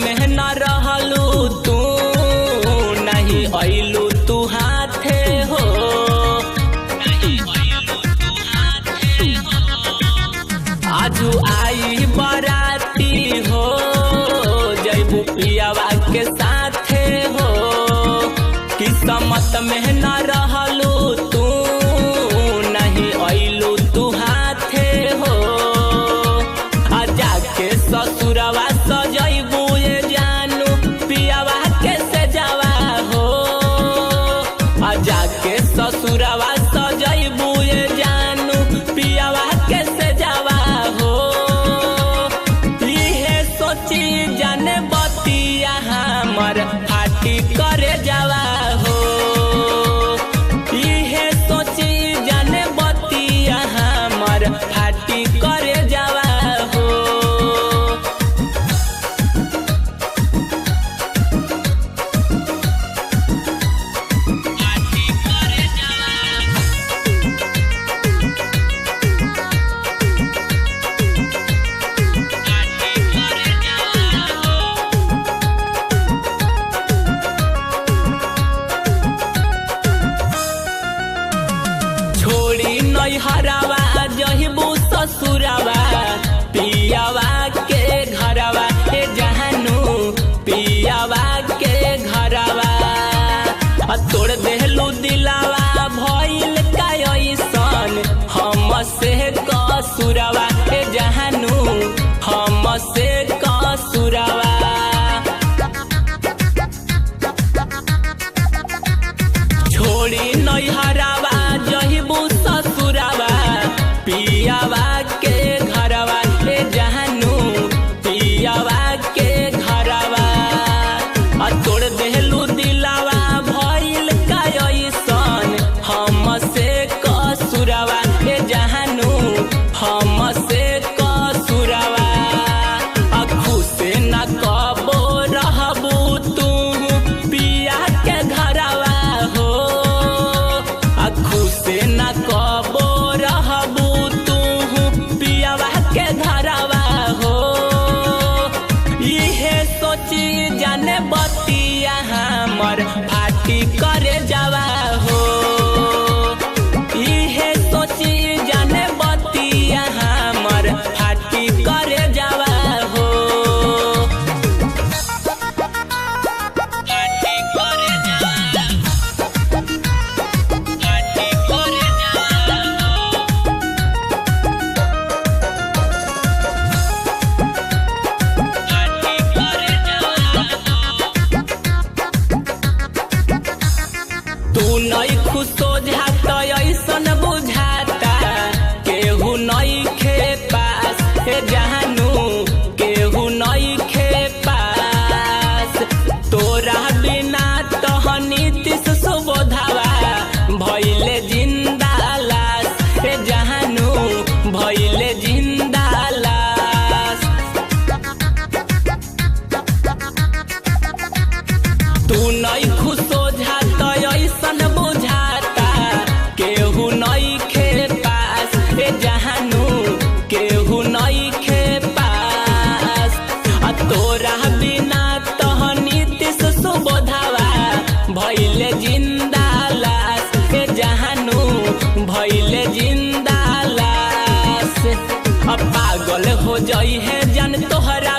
में न रहलू तू नहीं अइलू तू हाथे हो आजू आई बराती हो जैबू पियावा के साथे हो किस्मत में न रहलू तू नहीं अइलू तू हाथे हो आजा के ससुरवा सजैबू ये जानू पियावा के सजावा हो आजा के ससुरवा सजैबू ये जानू पियावा के सजावा हो इहे सोची जाने बतिया हमर फाटी करे जावा हो इहे सोची जाने बतिया हमर फाटी करे जावा हो छोड़ी नैहरावा जहिबू ससुरावा पियावा के घरवा हे जहानू पियावा के घरवा तोड़ देहलू दिलावा भइल का ऐसन हम से कसुरवा हे जहानू हम से कसुरवा छोड़ी नैहरावा जहिबू ससुरावा पियावा के घरवा हे जहानू पियावा के घरवा तोड़ देहलू दिलावा भइल का ऐसन हम से कसुरवा हे जहानू हम से कसुरवा खुश न कबो रहबू तू पिया के घरवा हो खुश न कबो रहबू तू पियावा के घरवा हो इहे सोची जाने बतिया हमर फाटी करे जावा हो इहे सोची जाने बतिया हमर फाटी करे जावा हो फाटी करे जावा फाटी करे तू नहीं खुश हो जाता ऐसन बुझाता केहू नहीं खे पास हे जहानू केहू नहीं खे पास तोरा बिना तो नीतीश सुबोधावा भइले जिंदा लाश हे जहानू भइले जिंदा लाश तू नहीं खुश हो जाता ऐसन बुझाता केहू नहीं खे पास हे जहानू केहू नहीं खे पास तोरा बिना तो नीतीश सुबोधावा भइले जिंदा लाश हे जहानू भइले जिंदा लाश पागल हो जाई है जन तोहरा